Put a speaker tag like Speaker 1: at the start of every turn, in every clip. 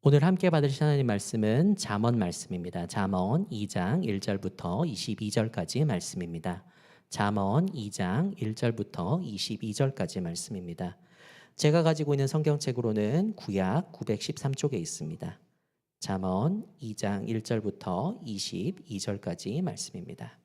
Speaker 1: 오늘 함께 받으실 하나님 말씀은 잠언 말씀입니다. 잠언 2장 1절부터 22절까지 말씀입니다. 잠언 2장 1절부터 22절까지 말씀입니다. 제가 가지고 있는 성경책으로는 구약 913쪽에 있습니다. 잠언 2장 1절부터 22절까지 말씀입니다.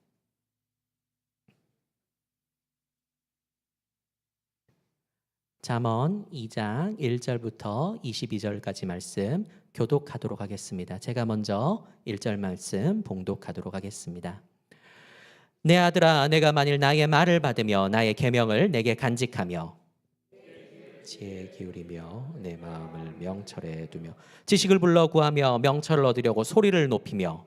Speaker 1: 잠언 2장 1절부터 22절까지 말씀 교독하도록 하겠습니다. 제가 먼저 1절 말씀 봉독하도록 하겠습니다. 내 아들아, 내가 만일 나의 말을 받으며 나의 계명을 내게 간직하며 지혜 기울이며 내 마음을 명철에 두며 지식을 불러 구하며 명철을 얻으려고 소리를 높이며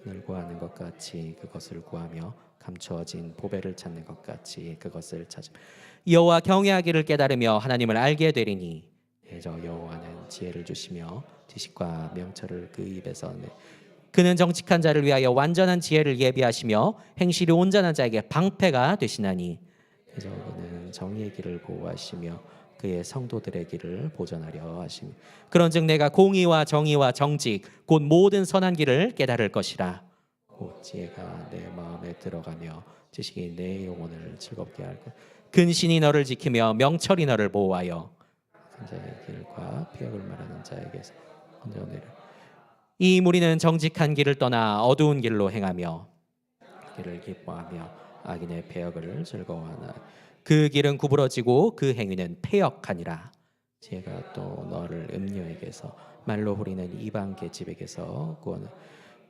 Speaker 1: 늘 구하는 것 같이 그것을 구하며 감추어진 보배를 찾는 것 같이 그것을 찾으며 여호와 경외하기를 깨달으며 하나님을 알게 되리니 저 여호와는 지혜를 주시며 지식과 명철을 그 입에서 그는 정직한 자를 위하여 완전한 지혜를 예비하시며 행실이 온전한 자에게 방패가 되시나니 그는 정의의 길을 보호하시며 그의 성도들의 길을 보전하려 하시며 그런즉 내가 공의와 정의와 정직 곧 모든 선한 길을 깨달을 것이라. 곧 지혜가 내 마음에 들어가며 지식이 내 영혼을 즐겁게 할 것. 근신이 너를 지키며 명철이 너를 보호하여 자의 길과 피역을 말하는 자에게서 건져내려. 이 무리는 정직한 길을 떠나 어두운 길로 행하며 길을 기뻐하며 악인의 패역을 즐거워하나 그 길은 구부러지고 그 행위는 패역하니라. 지혜가 또 너를 음녀에게서 말로 부리는 이방 계집에게서 구원을.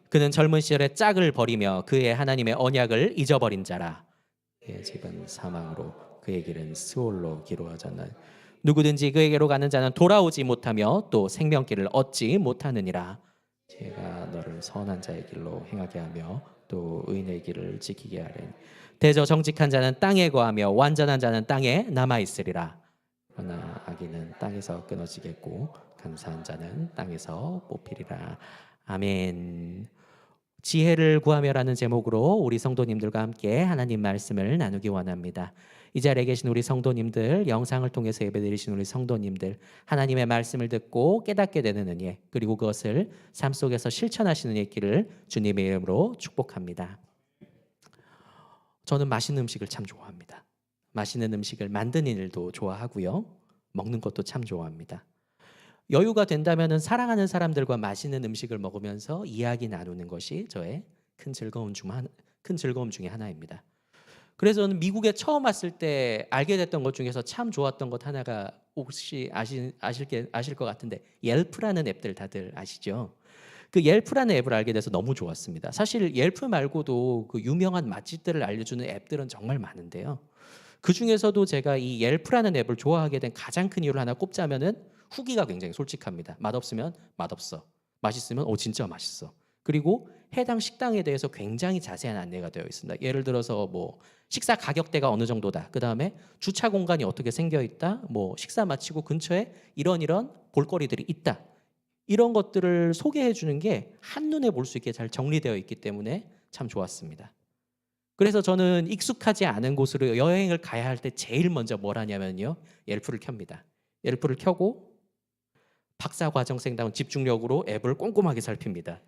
Speaker 1: 그는 젊은 시절에 짝을 버리며 그의 하나님의 언약을 잊어버린 자라. 그의 집은 사망으로 그의 길은 스올로 기로하잖아. 누구든지 그에게로 가는 자는 돌아오지 못하며 또 생명길을 얻지 못하느니라. 지혜가 너를 선한 자의 길로 행하게 하며 또 의인의 길을 지키게 하리니 대저 정직한 자는 땅에 거하며 완전한 자는 땅에 남아있으리라. 그러나 악인은 땅에서 끊어지겠고 감사한 자는 땅에서 뽑히리라. 아멘. 지혜를 구하며라는 제목으로 우리 성도님들과 함께 하나님 말씀을 나누기 원합니다. 이 자리에 계신 우리 성도님들, 영상을 통해서 예배드리신 우리 성도님들, 하나님의 말씀을 듣고 깨닫게 되는 은혜, 그리고 그것을 삶 속에서 실천하시는 있기를 주님의 이름으로 축복합니다. 저는 맛있는 음식을 참 좋아합니다. 맛있는 음식을 만드는 일도 좋아하고요. 먹는 것도 참 좋아합니다. 여유가 된다면 사랑하는 사람들과 맛있는 음식을 먹으면서 이야기 나누는 것이 저의 큰 즐거움 중에 하나입니다. 그래서 저는 미국에 처음 왔을 때 알게 됐던 것 중에서 참 좋았던 것 하나가 혹시 아실 것 같은데 옐프라는 앱들 다들 아시죠? 그 옐프라는 앱을 알게 돼서 너무 좋았습니다. 사실 옐프 말고도 그 유명한 맛집들을 알려주는 앱들은 정말 많은데요. 그 중에서도 제가 이 옐프라는 앱을 좋아하게 된 가장 큰 이유를 하나 꼽자면은 후기가 굉장히 솔직합니다. 맛없으면 맛없어. 맛있으면 진짜 맛있어. 그리고 해당 식당에 대해서 굉장히 자세한 안내가 되어 있습니다. 예를 들어서 뭐 식사 가격대가 어느 정도다. 그다음에 주차 공간이 어떻게 생겨 있다. 뭐 식사 마치고 근처에 이런 볼거리들이 있다. 이런 것들을 소개해 주는 게 한눈에 볼 수 있게 잘 정리되어 있기 때문에 참 좋았습니다. 그래서 저는 익숙하지 않은 곳으로 여행을 가야 할 때 제일 먼저 뭘 하냐면요. 옐프를 켭니다. 옐프를 켜고 박사과정생다운 집중력으로 앱을 꼼꼼하게 살핍니다.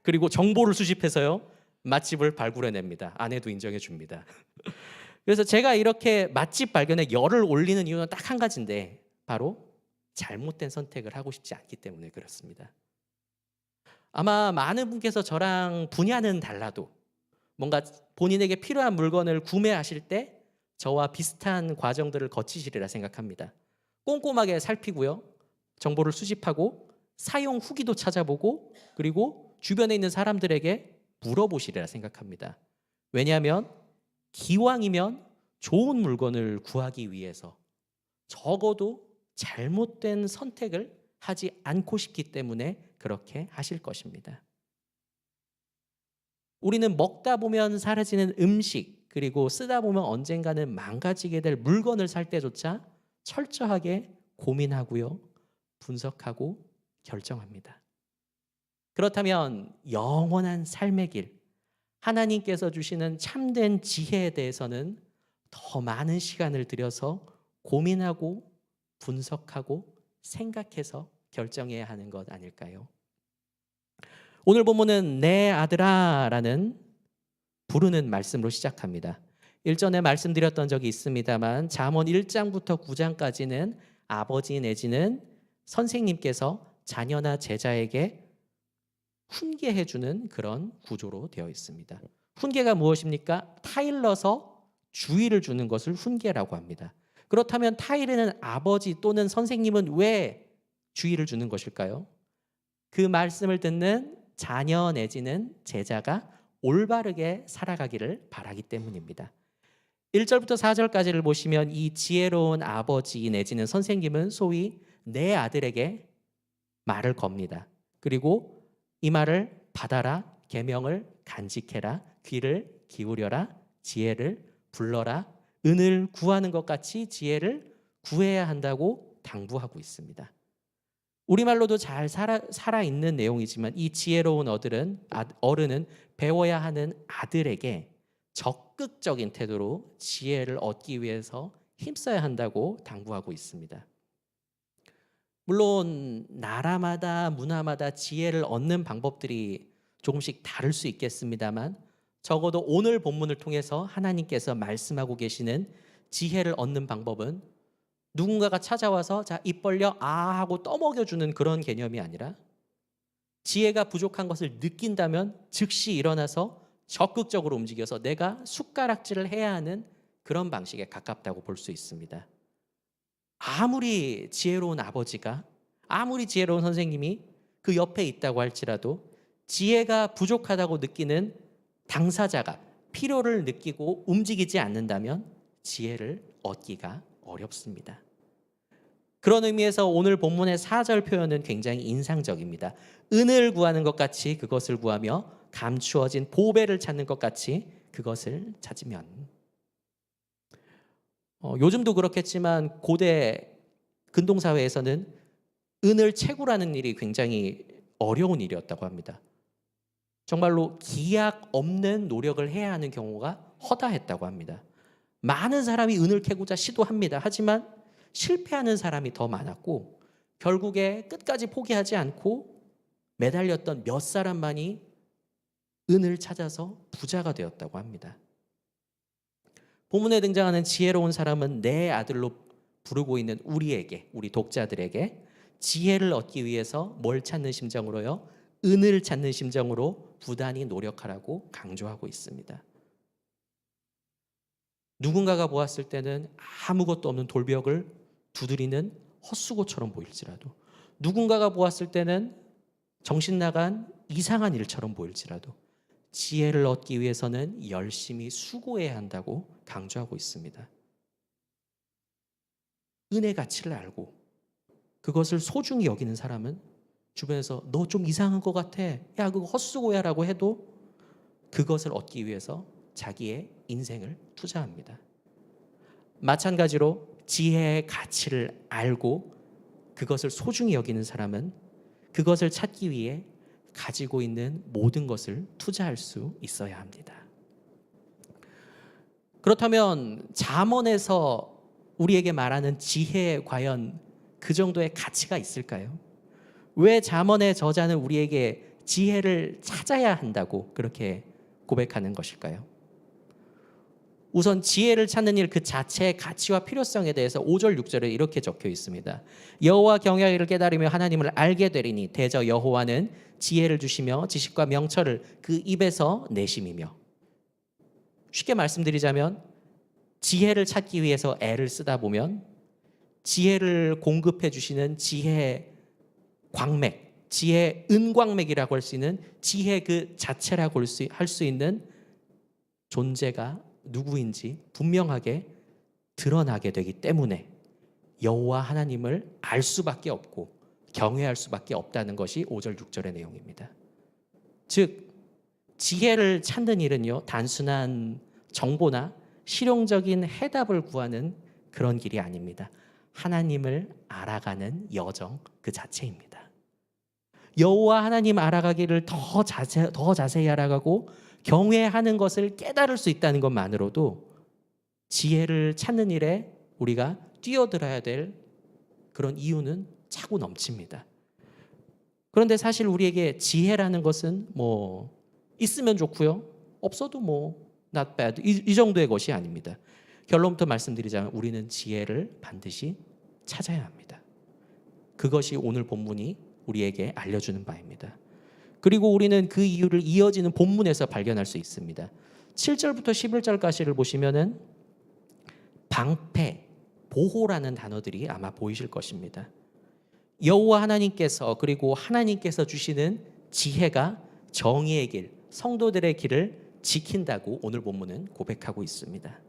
Speaker 1: 그리고 정보를 수집해서요. 맛집을 발굴해냅니다. 아내도 인정해 줍니다. 그래서 제가 이렇게 맛집 발견에 열을 올리는 이유는 딱 한 가지인데 바로 잘못된 선택을 하고 싶지 않기 때문에 그렇습니다. 아마 많은 분께서 저랑 분야는 달라도 뭔가 본인에게 필요한 물건을 구매하실 때 저와 비슷한 과정들을 거치시리라 생각합니다. 꼼꼼하게 살피고요. 정보를 수집하고 사용 후기도 찾아보고 그리고 주변에 있는 사람들에게 물어보시리라 생각합니다. 왜냐하면 기왕이면 좋은 물건을 구하기 위해서 적어도 잘못된 선택을 하지 않고 싶기 때문에 그렇게 하실 것입니다. 우리는 먹다 보면 사라지는 음식 그리고 쓰다 보면 언젠가는 망가지게 될 물건을 살 때조차 철저하게 고민하고요. 분석하고 결정합니다. 그렇다면 영원한 삶의 길, 하나님께서 주시는 참된 지혜에 대해서는 더 많은 시간을 들여서 고민하고 분석하고 생각해서 결정해야 하는 것 아닐까요? 오늘 본문은 내 아들아라는 부르는 말씀으로 시작합니다. 일전에 말씀드렸던 적이 있습니다만 잠언 1장부터 9장까지는 아버지 내지는 선생님께서 자녀나 제자에게 훈계해 주는 그런 구조로 되어 있습니다. 훈계가 무엇입니까? 타일러서 주의를 주는 것을 훈계라고 합니다. 그렇다면 타일에는 아버지 또는 선생님은 왜 주의를 주는 것일까요? 그 말씀을 듣는 자녀 내지는 제자가 올바르게 살아가기를 바라기 때문입니다. 1절부터 4절까지를 보시면 이 지혜로운 아버지 내지는 선생님은 소위 내 아들에게 말을 겁니다. 그리고 이 말을 받아라, 계명을 간직해라, 귀를 기울여라, 지혜를 불러라, 은을 구하는 것 같이 지혜를 구해야 한다고 당부하고 있습니다. 우리말로도 잘 살아있는 내용이지만 이 지혜로운 어른은 배워야 하는 아들에게 적극적인 태도로 지혜를 얻기 위해서 힘써야 한다고 당부하고 있습니다. 물론 나라마다 문화마다 지혜를 얻는 방법들이 조금씩 다를 수 있겠습니다만 적어도 오늘 본문을 통해서 하나님께서 말씀하고 계시는 지혜를 얻는 방법은 누군가가 찾아와서 자, 입 벌려 하고 떠먹여주는 그런 개념이 아니라 지혜가 부족한 것을 느낀다면 즉시 일어나서 적극적으로 움직여서 내가 숟가락질을 해야 하는 그런 방식에 가깝다고 볼 수 있습니다. 아무리 지혜로운 아버지가 아무리 지혜로운 선생님이 그 옆에 있다고 할지라도 지혜가 부족하다고 느끼는 당사자가 필요를 느끼고 움직이지 않는다면 지혜를 얻기가 어렵습니다. 그런 의미에서 오늘 본문의 4절 표현은 굉장히 인상적입니다. 은을 구하는 것 같이 그것을 구하며 감추어진 보배를 찾는 것 같이 그것을 찾으면. 요즘도 그렇겠지만 고대 근동사회에서는 은을 채굴하는 일이 굉장히 어려운 일이었다고 합니다. 정말로 기약 없는 노력을 해야 하는 경우가 허다했다고 합니다. 많은 사람이 은을 캐고자 시도합니다. 하지만 실패하는 사람이 더 많았고 결국에 끝까지 포기하지 않고 매달렸던 몇 사람만이 은을 찾아서 부자가 되었다고 합니다. 본문에 등장하는 지혜로운 사람은 내 아들로 부르고 있는 우리에게, 우리 독자들에게 지혜를 얻기 위해서 뭘 찾는 심정으로요? 은을 찾는 심정으로 부단히 노력하라고 강조하고 있습니다. 누군가가 보았을 때는 아무것도 없는 돌벽을 두드리는 헛수고처럼 보일지라도, 누군가가 보았을 때는 정신 나간 이상한 일처럼 보일지라도 지혜를 얻기 위해서는 열심히 수고해야 한다고 강조하고 있습니다. 은의 가치를 알고 그것을 소중히 여기는 사람은 주변에서 너 좀 이상한 것 같아, 야 그거 헛수고야 라고 해도 그것을 얻기 위해서 자기의 인생을 투자합니다. 마찬가지로 지혜의 가치를 알고 그것을 소중히 여기는 사람은 그것을 찾기 위해 가지고 있는 모든 것을 투자할 수 있어야 합니다. 그렇다면 잠언에서 우리에게 말하는 지혜에 과연 그 정도의 가치가 있을까요? 왜 잠언의 저자는 우리에게 지혜를 찾아야 한다고 그렇게 고백하는 것일까요? 우선 지혜를 찾는 일 그 자체의 가치와 필요성에 대해서 5절 6절에 이렇게 적혀 있습니다. 여호와 경외하기를 깨달으며 하나님을 알게 되리니 대저 여호와는 지혜를 주시며 지식과 명철을 그 입에서 내심이며. 쉽게 말씀드리자면 지혜를 찾기 위해서 애를 쓰다 보면 지혜를 공급해 주시는 지혜 광맥, 지혜 은광맥이라고 할 수 있는 지혜 그 자체라고 할 수 있는 존재가 누구인지 분명하게 드러나게 되기 때문에 여호와 하나님을 알 수밖에 없고 경외할 수밖에 없다는 것이 5절 6절의 내용입니다. 즉 지혜를 찾는 일은요, 단순한 정보나 실용적인 해답을 구하는 그런 길이 아닙니다. 하나님을 알아가는 여정 그 자체입니다. 여호와 하나님 알아가기를 더 자세히 알아가고 경외하는 것을 깨달을 수 있다는 것만으로도 지혜를 찾는 일에 우리가 뛰어들어야 될 그런 이유는 차고 넘칩니다. 그런데 사실 우리에게 지혜라는 것은 뭐 있으면 좋고요. 없어도 뭐 not bad 이 정도의 것이 아닙니다. 결론부터 말씀드리자면 우리는 지혜를 반드시 찾아야 합니다. 그것이 오늘 본문이 우리에게 알려주는 바입니다. 그리고 우리는 그 이유를 이어지는 본문에서 발견할 수 있습니다. 7절부터 11절까지를 보시면은 방패, 보호라는 단어들이 아마 보이실 것입니다. 여호와 하나님께서 그리고 하나님께서 주시는 지혜가 정의의 길, 성도들의 길을 지킨다고 오늘 본문은 고백하고 있습니다.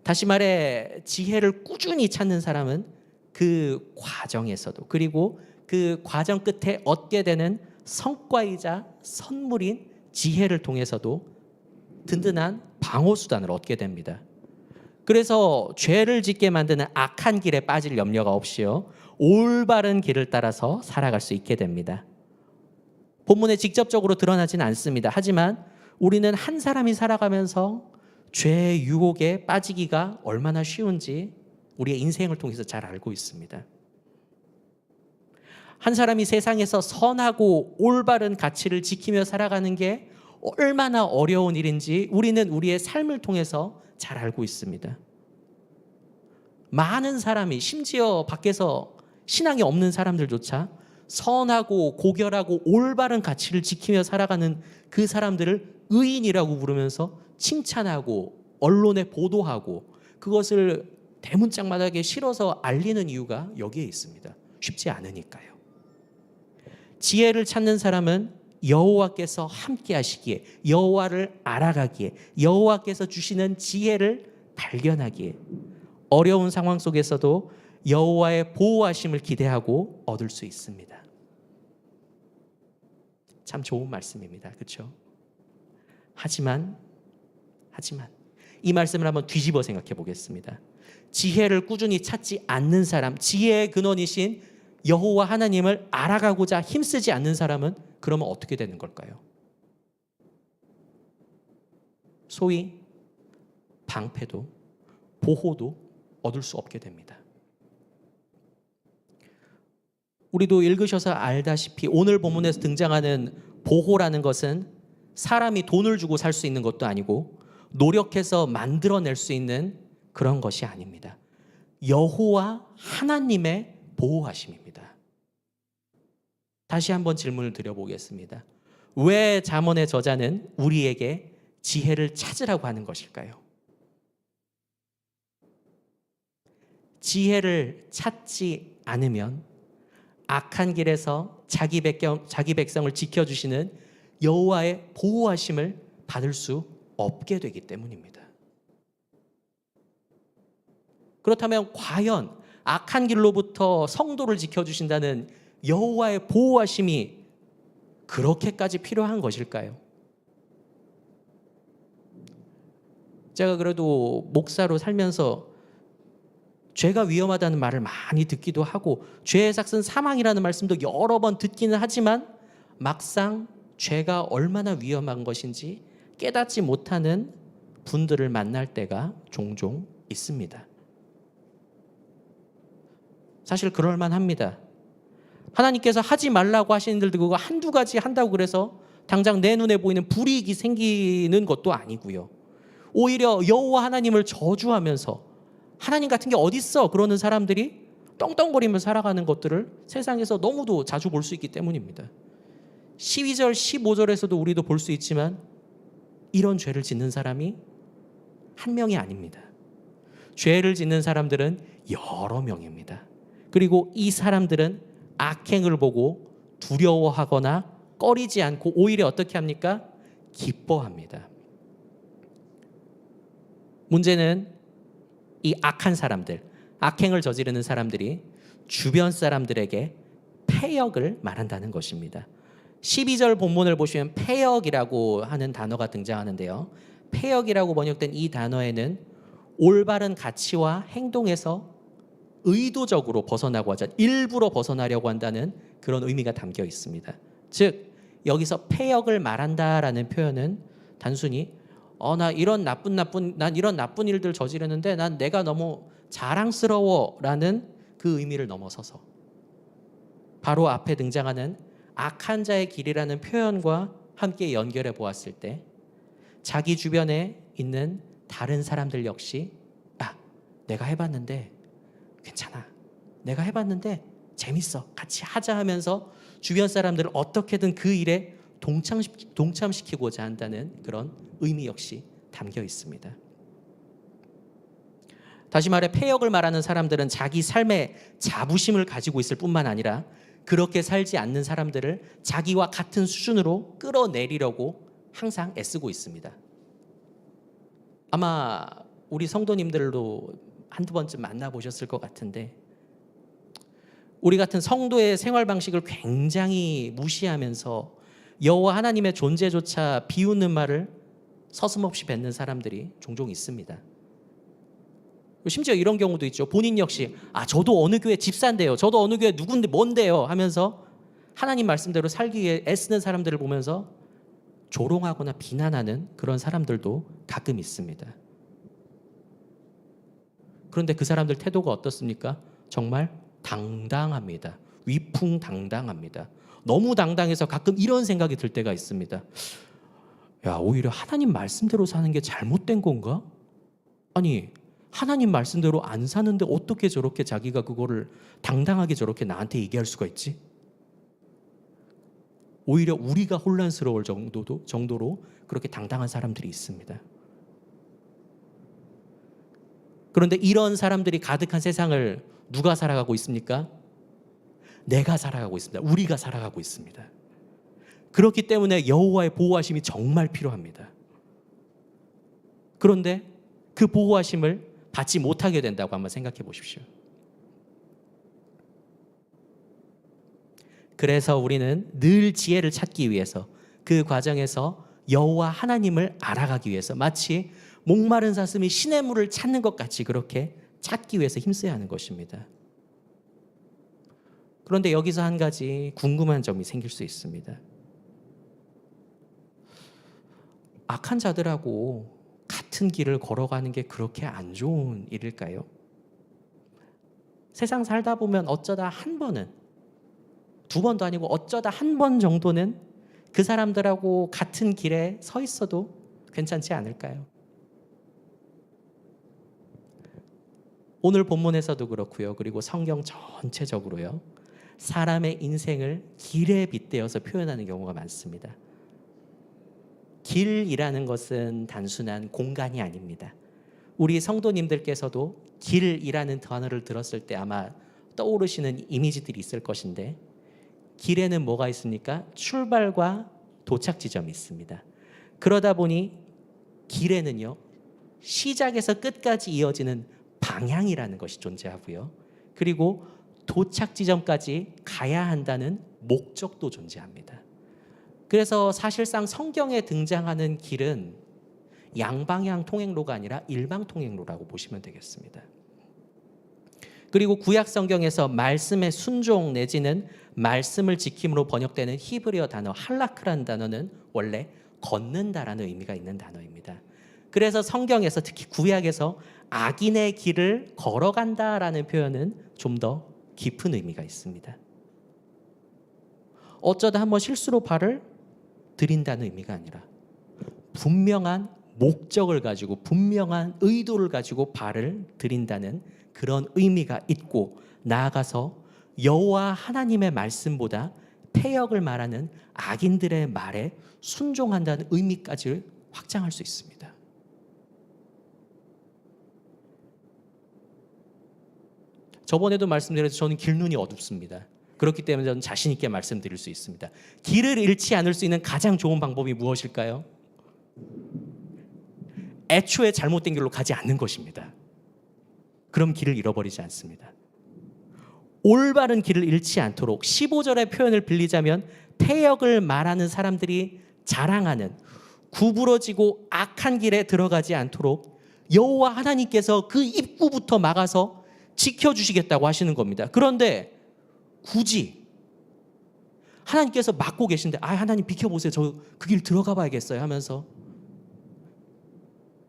Speaker 1: 다시 말해 지혜를 꾸준히 찾는 사람은 그 과정에서도 그리고 그 과정 끝에 얻게 되는 성과이자 선물인 지혜를 통해서도 든든한 방어수단을 얻게 됩니다. 그래서 죄를 짓게 만드는 악한 길에 빠질 염려가 없이요 올바른 길을 따라서 살아갈 수 있게 됩니다. 본문에 직접적으로 드러나지는 않습니다. 하지만 우리는 한 사람이 살아가면서 죄의 유혹에 빠지기가 얼마나 쉬운지 우리의 인생을 통해서 잘 알고 있습니다. 한 사람이 세상에서 선하고 올바른 가치를 지키며 살아가는 게 얼마나 어려운 일인지 우리는 우리의 삶을 통해서 잘 알고 있습니다. 많은 사람이 심지어 밖에서 신앙이 없는 사람들조차 선하고 고결하고 올바른 가치를 지키며 살아가는 그 사람들을 의인이라고 부르면서 칭찬하고 언론에 보도하고 그것을 대문짝마다하게 실어서 알리는 이유가 여기에 있습니다. 쉽지 않으니까요. 지혜를 찾는 사람은 여호와께서 함께 하시기에 여호와를 알아가기에 여호와께서 주시는 지혜를 발견하기에 어려운 상황 속에서도 여호와의 보호하심을 기대하고 얻을 수 있습니다. 참 좋은 말씀입니다. 그렇죠? 하지만 이 말씀을 한번 뒤집어 생각해 보겠습니다. 지혜를 꾸준히 찾지 않는 사람, 지혜의 근원이신 여호와 하나님을 알아가고자 힘쓰지 않는 사람은 그러면 어떻게 되는 걸까요? 소위 방패도 보호도 얻을 수 없게 됩니다. 우리도 읽으셔서 알다시피 오늘 본문에서 등장하는 보호라는 것은 사람이 돈을 주고 살 수 있는 것도 아니고 노력해서 만들어낼 수 있는 그런 것이 아닙니다. 여호와 하나님의 보호하심입니다. 다시 한번 질문을 드려보겠습니다. 왜 잠언의 저자는 우리에게 지혜를 찾으라고 하는 것일까요? 지혜를 찾지 않으면 악한 길에서 자기 백성을 지켜주시는 여호와의 보호하심을 받을 수 없게 되기 때문입니다. 그렇다면 과연 악한 길로부터 성도를 지켜주신다는 여호와의 보호하심이 그렇게까지 필요한 것일까요? 제가 그래도 목사로 살면서 죄가 위험하다는 말을 많이 듣기도 하고 죄의 삭은 사망이라는 말씀도 여러 번 듣기는 하지만 막상 죄가 얼마나 위험한 것인지 깨닫지 못하는 분들을 만날 때가 종종 있습니다. 사실 그럴 만합니다. 하나님께서 하지 말라고 하시는 일들 그거 한두 가지 한다고 그래서 당장 내 눈에 보이는 불이익이 생기는 것도 아니고요. 오히려 여호와 하나님을 저주하면서 하나님 같은 게 어딨어 그러는 사람들이 떵떵거리며 살아가는 것들을 세상에서 너무도 자주 볼 수 있기 때문입니다. 12절 15절에서도 우리도 볼 수 있지만 이런 죄를 짓는 사람이 한 명이 아닙니다. 죄를 짓는 사람들은 여러 명입니다. 그리고 이 사람들은 악행을 보고 두려워하거나 꺼리지 않고 오히려 어떻게 합니까? 기뻐합니다. 문제는 이 악한 사람들, 악행을 저지르는 사람들이 주변 사람들에게 패역을 말한다는 것입니다. 12절 본문을 보시면 패역이라고 하는 단어가 등장하는데요. 패역이라고 번역된 이 단어에는 올바른 가치와 행동에서 의도적으로 벗어나고 하자, 일부러 벗어나려고 한다는 그런 의미가 담겨 있습니다. 즉 여기서 패역을 말한다라는 표현은 단순히 난 이런 나쁜 일들 저지르는데 난 내가 너무 자랑스러워라는 그 의미를 넘어서서 바로 앞에 등장하는 악한 자의 길이라는 표현과 함께 연결해 보았을 때 자기 주변에 있는 다른 사람들 역시 내가 해봤는데 괜찮아. 내가 해봤는데 재밌어. 같이 하자 하면서 주변 사람들을 어떻게든 그 일에 동참시키고자 한다는 그런 의미 역시 담겨 있습니다. 다시 말해 폐역을 말하는 사람들은 자기 삶에 자부심을 가지고 있을 뿐만 아니라 그렇게 살지 않는 사람들을 자기와 같은 수준으로 끌어내리려고 항상 애쓰고 있습니다. 아마 우리 성도님들도 한두 번쯤 만나보셨을 것 같은데 우리 같은 성도의 생활 방식을 굉장히 무시하면서 여호와 하나님의 존재조차 비웃는 말을 서슴없이 뱉는 사람들이 종종 있습니다. 심지어 이런 경우도 있죠. 본인 역시 저도 어느 교회 집사인데요. 저도 어느 교회 누군데 뭔데요 하면서 하나님 말씀대로 살기 위해 애쓰는 사람들을 보면서 조롱하거나 비난하는 그런 사람들도 가끔 있습니다. 그런데 그 사람들 태도가 어떻습니까? 정말 당당합니다. 위풍당당합니다. 너무 당당해서 가끔 이런 생각이 들 때가 있습니다. 오히려 하나님 말씀대로 사는 게 잘못된 건가? 아니 하나님 말씀대로 안 사는데 어떻게 저렇게 자기가 그거를 당당하게 저렇게 나한테 얘기할 수가 있지? 오히려 우리가 혼란스러울 정도로 그렇게 당당한 사람들이 있습니다. 그런데 이런 사람들이 가득한 세상을 누가 살아가고 있습니까? 내가 살아가고 있습니다. 우리가 살아가고 있습니다. 그렇기 때문에 여호와의 보호하심이 정말 필요합니다. 그런데 그 보호하심을 받지 못하게 된다고 한번 생각해 보십시오. 그래서 우리는 늘 지혜를 찾기 위해서 그 과정에서 여호와 하나님을 알아가기 위해서 마치 목마른 사슴이 시냇물을 찾는 것 같이 그렇게 찾기 위해서 힘써야 하는 것입니다. 그런데 여기서 한 가지 궁금한 점이 생길 수 있습니다. 악한 자들하고 같은 길을 걸어가는 게 그렇게 안 좋은 일일까요? 세상 살다 보면 어쩌다 한 번은, 두 번도 아니고 어쩌다 한 번 정도는 그 사람들하고 같은 길에 서 있어도 괜찮지 않을까요? 오늘 본문에서도 그렇고요. 그리고 성경 전체적으로요. 사람의 인생을 길에 빗대어서 표현하는 경우가 많습니다. 길이라는 것은 단순한 공간이 아닙니다. 우리 성도님들께서도 길이라는 단어를 들었을 때 아마 떠오르시는 이미지들이 있을 것인데 길에는 뭐가 있습니까? 출발과 도착 지점이 있습니다. 그러다 보니 길에는요. 시작에서 끝까지 이어지는 방향이라는 것이 존재하고요. 그리고 도착 지점까지 가야 한다는 목적도 존재합니다. 그래서 사실상 성경에 등장하는 길은 양방향 통행로가 아니라 일방 통행로라고 보시면 되겠습니다. 그리고 구약 성경에서 말씀의 순종 내지는 말씀을 지킴으로 번역되는 히브리어 단어 할라크라는 단어는 원래 걷는다라는 의미가 있는 단어입니다. 그래서 성경에서 특히 구약에서 악인의 길을 걸어간다라는 표현은 좀 더 깊은 의미가 있습니다. 어쩌다 한번 실수로 발을 들인다는 의미가 아니라 분명한 목적을 가지고 분명한 의도를 가지고 발을 들인다는 그런 의미가 있고 나아가서 여호와 하나님의 말씀보다 패역을 말하는 악인들의 말에 순종한다는 의미까지 확장할 수 있습니다. 저번에도 말씀드렸듯이 저는 길눈이 어둡습니다. 그렇기 때문에 저는 자신 있게 말씀드릴 수 있습니다. 길을 잃지 않을 수 있는 가장 좋은 방법이 무엇일까요? 애초에 잘못된 길로 가지 않는 것입니다. 그럼 길을 잃어버리지 않습니다. 올바른 길을 잃지 않도록 15절의 표현을 빌리자면 패역을 말하는 사람들이 자랑하는 구부러지고 악한 길에 들어가지 않도록 여호와 하나님께서 그 입구부터 막아서 지켜주시겠다고 하시는 겁니다. 그런데 굳이 하나님께서 막고 계신데 하나님 비켜보세요. 저 그 길 들어가 봐야겠어요 하면서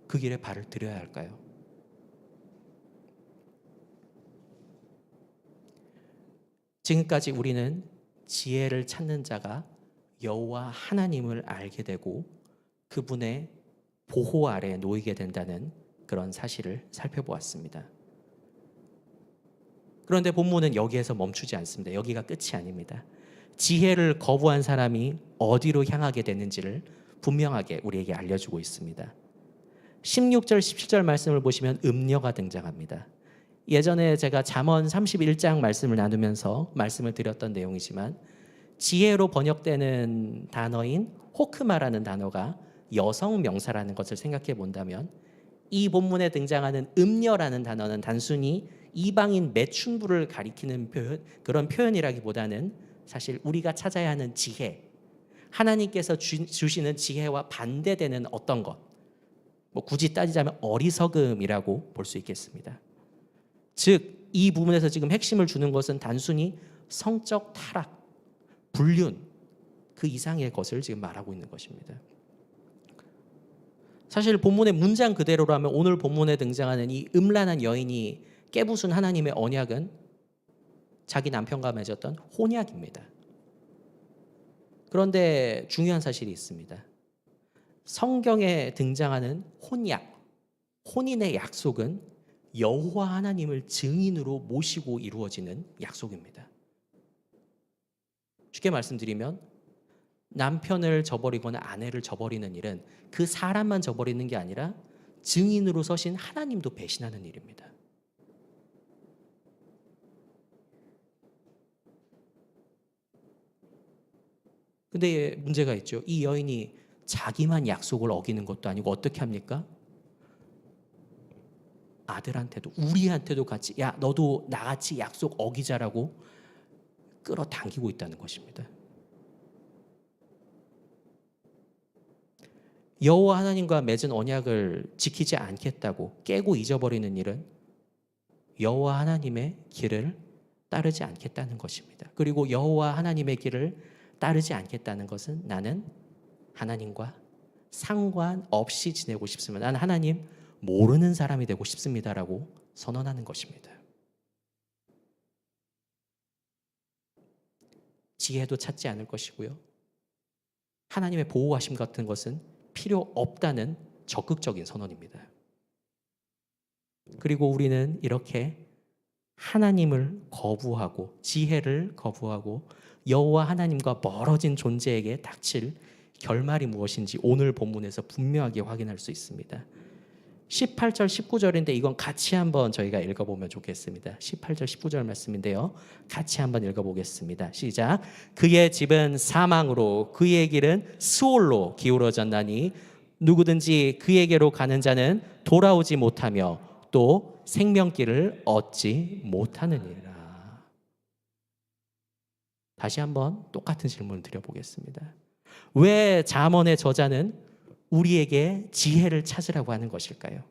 Speaker 1: 그 길에 발을 들여야 할까요? 지금까지 우리는 지혜를 찾는 자가 여호와 하나님을 알게 되고 그분의 보호 아래에 놓이게 된다는 그런 사실을 살펴보았습니다. 그런데 본문은 여기에서 멈추지 않습니다. 여기가 끝이 아닙니다. 지혜를 거부한 사람이 어디로 향하게 되는지를 분명하게 우리에게 알려주고 있습니다. 16절, 17절 말씀을 보시면 음녀가 등장합니다. 예전에 제가 잠언 31장 말씀을 나누면서 말씀을 드렸던 내용이지만 지혜로 번역되는 단어인 호크마라는 단어가 여성 명사라는 것을 생각해 본다면 이 본문에 등장하는 음녀라는 단어는 단순히 이방인 매춘부를 가리키는 그런 표현이라기보다는 사실 우리가 찾아야 하는 지혜, 하나님께서 주시는 지혜와 반대되는 어떤 것, 굳이 따지자면 어리석음이라고 볼 수 있겠습니다. 즉, 이 부분에서 지금 핵심을 주는 것은 단순히 성적 타락, 불륜, 그 이상의 것을 지금 말하고 있는 것입니다. 사실 본문의 문장 그대로라면 오늘 본문에 등장하는 이 음란한 여인이 깨부순 하나님의 언약은 자기 남편과 맺었던 혼약입니다. 그런데 중요한 사실이 있습니다. 성경에 등장하는 혼약, 혼인의 약속은 여호와 하나님을 증인으로 모시고 이루어지는 약속입니다. 쉽게 말씀드리면 남편을 저버리거나 아내를 저버리는 일은 그 사람만 저버리는 게 아니라 증인으로 서신 하나님도 배신하는 일입니다. 근데 문제가 있죠. 이 여인이 자기만 약속을 어기는 것도 아니고 어떻게 합니까? 아들한테도 우리한테도 같이 야 너도 나같이 약속 어기자라고 끌어당기고 있다는 것입니다. 여호와 하나님과 맺은 언약을 지키지 않겠다고 깨고 잊어버리는 일은 여호와 하나님의 길을 따르지 않겠다는 것입니다. 그리고 여호와 하나님의 길을 따르지 않겠다는 것은 나는 하나님과 상관없이 지내고 싶습니다. 나는 하나님 모르는 사람이 되고 싶습니다라고 선언하는 것입니다. 지혜도 찾지 않을 것이고요. 하나님의 보호하심 같은 것은 필요 없다는 적극적인 선언입니다. 그리고 우리는 이렇게 하나님을 거부하고 지혜를 거부하고 여호와 하나님과 멀어진 존재에게 닥칠 결말이 무엇인지 오늘 본문에서 분명하게 확인할 수 있습니다. 18절 19절인데 이건 같이 한번 저희가 읽어보면 좋겠습니다. 18절 19절 말씀인데요. 같이 한번 읽어보겠습니다. 시작. 그의 집은 사망으로 그의 길은 스올로 기울어졌나니 누구든지 그에게로 가는 자는 돌아오지 못하며 또 생명길을 얻지 못하느니라. 다시 한번 똑같은 질문을 드려보겠습니다. 왜 잠언의 저자는 우리에게 지혜를 찾으라고 하는 것일까요?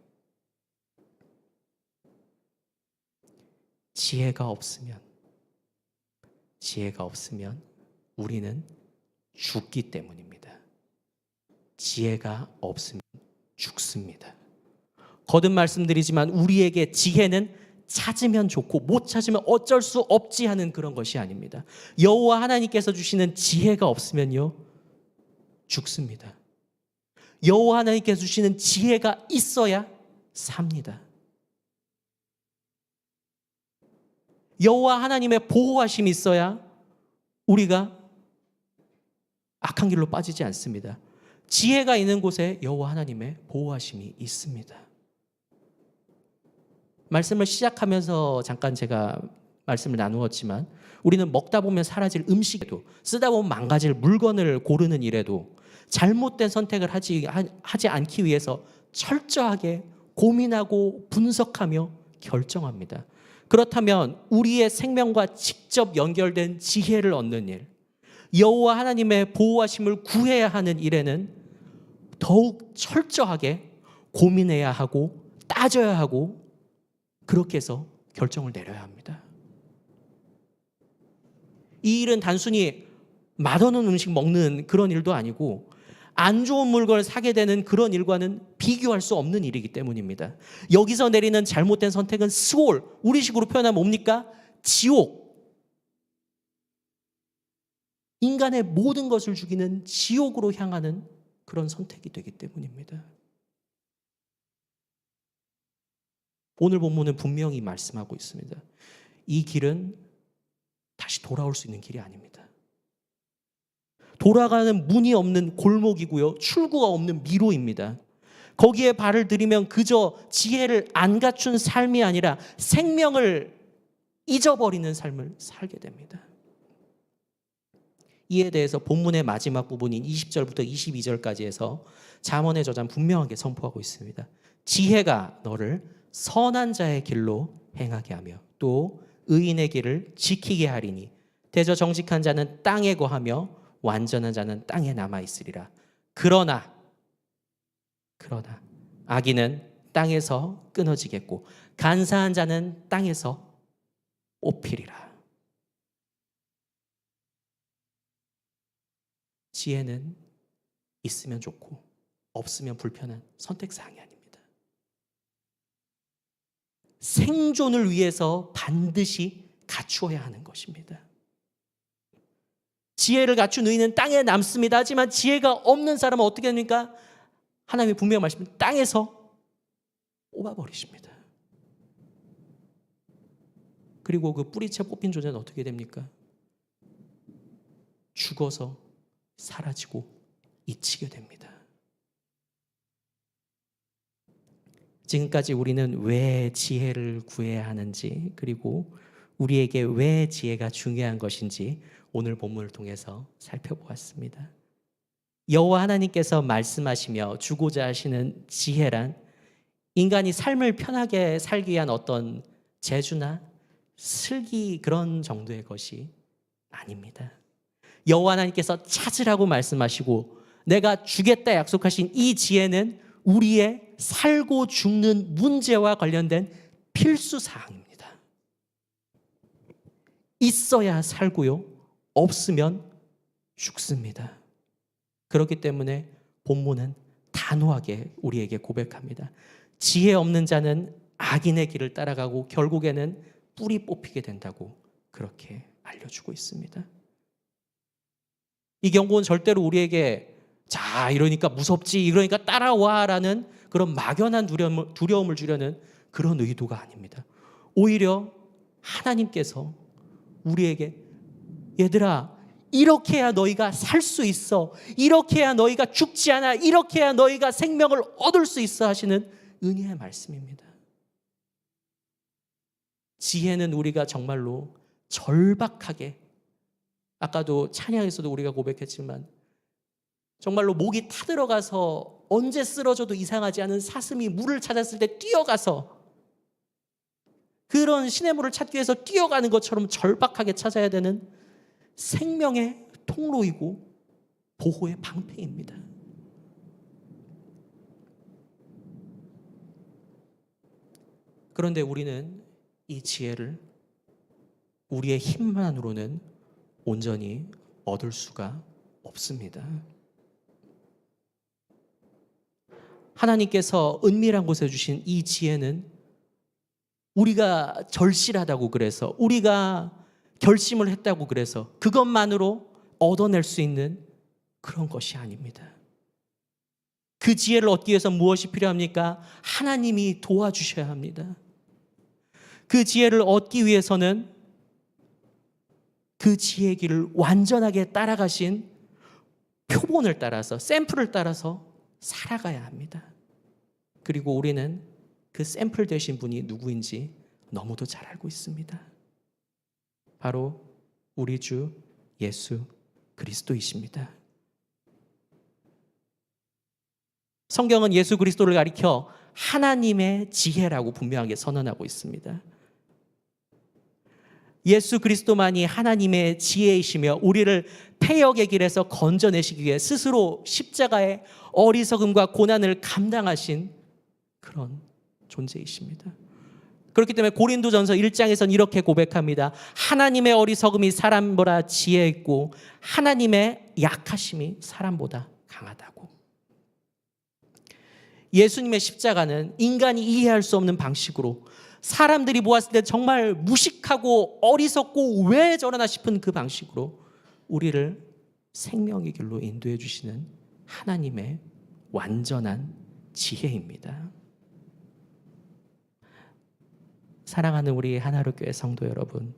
Speaker 1: 지혜가 없으면 우리는 죽기 때문입니다. 지혜가 없으면 죽습니다. 거듭 말씀드리지만 우리에게 지혜는 찾으면 좋고 못 찾으면 어쩔 수 없지 하는 그런 것이 아닙니다. 여호와 하나님께서 주시는 지혜가 없으면요 죽습니다. 여호와 하나님께서 주시는 지혜가 있어야 삽니다. 여호와 하나님의 보호하심이 있어야 우리가 악한 길로 빠지지 않습니다. 지혜가 있는 곳에 여호와 하나님의 보호하심이 있습니다. 말씀을 시작하면서 잠깐 제가 말씀을 나누었지만 우리는 먹다 보면 사라질 음식에도 쓰다 보면 망가질 물건을 고르는 일에도 잘못된 선택을 하지 않기 위해서 철저하게 고민하고 분석하며 결정합니다. 그렇다면 우리의 생명과 직접 연결된 지혜를 얻는 일, 여호와 하나님의 보호하심을 구해야 하는 일에는 더욱 철저하게 고민해야 하고 따져야 하고 그렇게 해서 결정을 내려야 합니다. 이 일은 단순히 맛없는 음식 먹는 그런 일도 아니고 안 좋은 물건을 사게 되는 그런 일과는 비교할 수 없는 일이기 때문입니다. 여기서 내리는 잘못된 선택은 스올, 우리식으로 표현하면 뭡니까? 지옥. 인간의 모든 것을 죽이는 지옥으로 향하는 그런 선택이 되기 때문입니다. 오늘 본문은 분명히 말씀하고 있습니다. 이 길은 다시 돌아올 수 있는 길이 아닙니다. 돌아가는 문이 없는 골목이고요. 출구가 없는 미로입니다. 거기에 발을 들이면 그저 지혜를 안 갖춘 삶이 아니라 생명을 잊어버리는 삶을 살게 됩니다. 이에 대해서 본문의 마지막 부분인 20절부터 22절까지 해서 잠언의 저자는 분명하게 선포하고 있습니다. 지혜가 너를 선한 자의 길로 행하게 하며 또 의인의 길을 지키게 하리니 대저 정직한 자는 땅에 거하며 완전한 자는 땅에 남아 있으리라. 그러나 악인은 땅에서 끊어지겠고 간사한 자는 땅에서 뽑히리라. 지혜는 있으면 좋고 없으면 불편한 선택사항이 아닙니다. 생존을 위해서 반드시 갖추어야 하는 것입니다. 지혜를 갖춘 의인은 땅에 남습니다. 하지만 지혜가 없는 사람은 어떻게 됩니까? 하나님이 분명히 말씀합니다. 땅에서 뽑아버리십니다. 그리고 그 뿌리채 뽑힌 존재는 어떻게 됩니까? 죽어서 사라지고 잊히게 됩니다. 지금까지 우리는 왜 지혜를 구해야 하는지, 그리고 우리에게 왜 지혜가 중요한 것인지 오늘 본문을 통해서 살펴보았습니다. 여호와 하나님께서 말씀하시며 주고자 하시는 지혜란 인간이 삶을 편하게 살기 위한 어떤 재주나 슬기 그런 정도의 것이 아닙니다. 여호와 하나님께서 찾으라고 말씀하시고 내가 주겠다 약속하신 이 지혜는 우리의 살고 죽는 문제와 관련된 필수 사항입니다. 있어야 살고요, 없으면 죽습니다. 그렇기 때문에 본문은 단호하게 우리에게 고백합니다. 지혜 없는 자는 악인의 길을 따라가고 결국에는 뿌리 뽑히게 된다고 그렇게 알려주고 있습니다. 이 경고는 절대로 우리에게 자 이러니까 무섭지, 이러니까 따라와라는 그런 막연한 두려움을 주려는 그런 의도가 아닙니다. 오히려 하나님께서 우리에게 얘들아 이렇게 해야 너희가 살 수 있어, 이렇게 해야 너희가 죽지 않아, 이렇게 해야 너희가 생명을 얻을 수 있어 하시는 은혜의 말씀입니다. 지혜는 우리가 정말로 절박하게, 아까도 찬양에서도 우리가 고백했지만 정말로 목이 타들어가서 언제 쓰러져도 이상하지 않은 사슴이 물을 찾았을 때 뛰어가서 그런 시냇물을 찾기 위해서 뛰어가는 것처럼 절박하게 찾아야 되는 생명의 통로이고 보호의 방패입니다. 그런데 우리는 이 지혜를 우리의 힘만으로는 온전히 얻을 수가 없습니다. 하나님께서 은밀한 곳에 주신 이 지혜는 우리가 절실하다고 그래서, 우리가 결심을 했다고 그래서 그것만으로 얻어낼 수 있는 그런 것이 아닙니다. 그 지혜를 얻기 위해서 무엇이 필요합니까? 하나님이 도와주셔야 합니다. 그 지혜를 얻기 위해서는 그 지혜의 길을 완전하게 따라가신 표본을 따라서, 샘플을 따라서 살아가야 합니다. 그리고 우리는 그 샘플 되신 분이 누구인지 너무도 잘 알고 있습니다. 바로 우리 주 예수 그리스도이십니다. 성경은 예수 그리스도를 가리켜 하나님의 지혜라고 분명하게 선언하고 있습니다. 예수 그리스도만이 하나님의 지혜이시며 우리를 패역의 길에서 건져내시기 위해 스스로 십자가의 어리석음과 고난을 감당하신 그런 존재이십니다. 그렇기 때문에 고린도전서 1장에서는 이렇게 고백합니다. 하나님의 어리석음이 사람보다 지혜 있고 하나님의 약하심이 사람보다 강하다고. 예수님의 십자가는 인간이 이해할 수 없는 방식으로, 사람들이 보았을 때 정말 무식하고 어리석고 왜 저러나 싶은 그 방식으로 우리를 생명의 길로 인도해 주시는 하나님의 완전한 지혜입니다. 사랑하는 우리 하나로교회 성도 여러분,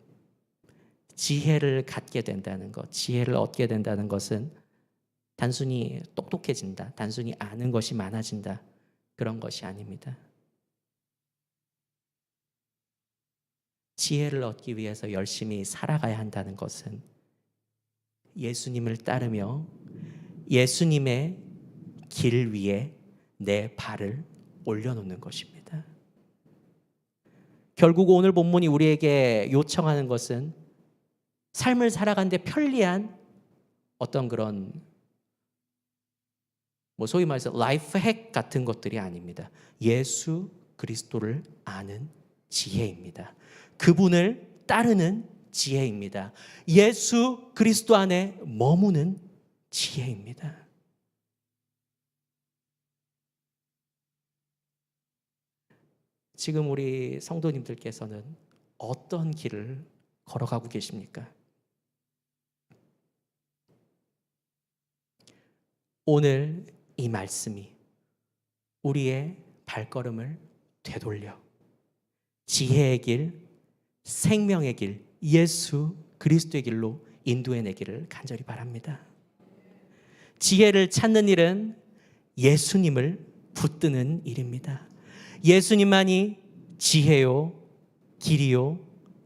Speaker 1: 지혜를 갖게 된다는 것, 지혜를 얻게 된다는 것은 단순히 똑똑해진다, 단순히 아는 것이 많아진다, 그런 것이 아닙니다. 지혜를 얻기 위해서 열심히 살아가야 한다는 것은 예수님을 따르며 예수님의 길 위에 내 발을 올려놓는 것입니다. 결국 오늘 본문이 우리에게 요청하는 것은 삶을 살아가는데 편리한 어떤 그런 소위 말해서 라이프 핵 같은 것들이 아닙니다. 예수 그리스도를 아는 지혜입니다. 그분을 따르는 지혜입니다. 예수 그리스도 안에 머무는 지혜입니다. 지금 우리 성도님들께서는 어떤 길을 걸어가고 계십니까? 오늘 이 말씀이 우리의 발걸음을 되돌려 지혜의 길, 생명의 길, 예수 그리스도의 길로 인도해 내기를 간절히 바랍니다. 지혜를 찾는 일은 예수님을 붙드는 일입니다. 예수님만이 지혜요, 길이요,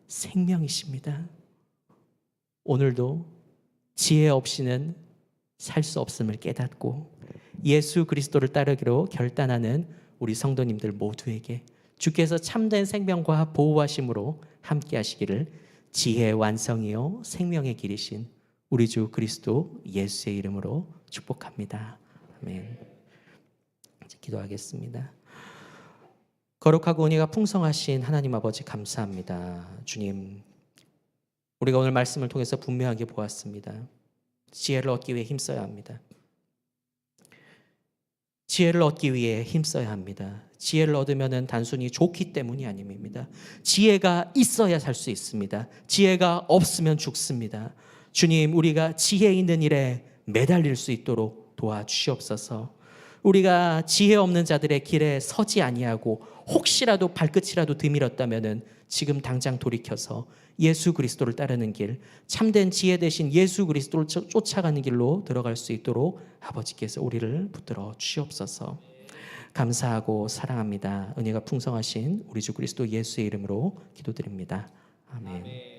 Speaker 1: 생명이십니다. 오늘도 지혜 없이는 살 수 없음을 깨닫고 예수 그리스도를 따르기로 결단하는 우리 성도님들 모두에게 주께서 참된 생명과 보호하심으로 함께 하시기를 지혜의 완성이요 생명의 길이신 우리 주 그리스도 예수의 이름으로 축복합니다. 아멘. 이제 기도하겠습니다. 거룩하고 은혜가 풍성하신 하나님 아버지 감사합니다. 주님, 우리가 오늘 말씀을 통해서 분명하게 보았습니다. 지혜를 얻기 위해 힘써야 합니다. 지혜를 얻기 위해 힘써야 합니다. 지혜를 얻으면 단순히 좋기 때문이 아닙니다. 지혜가 있어야 살 수 있습니다. 지혜가 없으면 죽습니다. 주님, 우리가 지혜 있는 일에 매달릴 수 있도록 도와주시옵소서. 우리가 지혜 없는 자들의 길에 서지 아니하고 혹시라도 발끝이라도 드밀었다면 지금 당장 돌이켜서 예수 그리스도를 따르는 길, 참된 지혜 대신 예수 그리스도를 쫓아가는 길로 들어갈 수 있도록 아버지께서 우리를 붙들어 주시옵소서. 감사하고 사랑합니다. 은혜가 풍성하신 우리 주 그리스도 예수의 이름으로 기도드립니다. 아멘.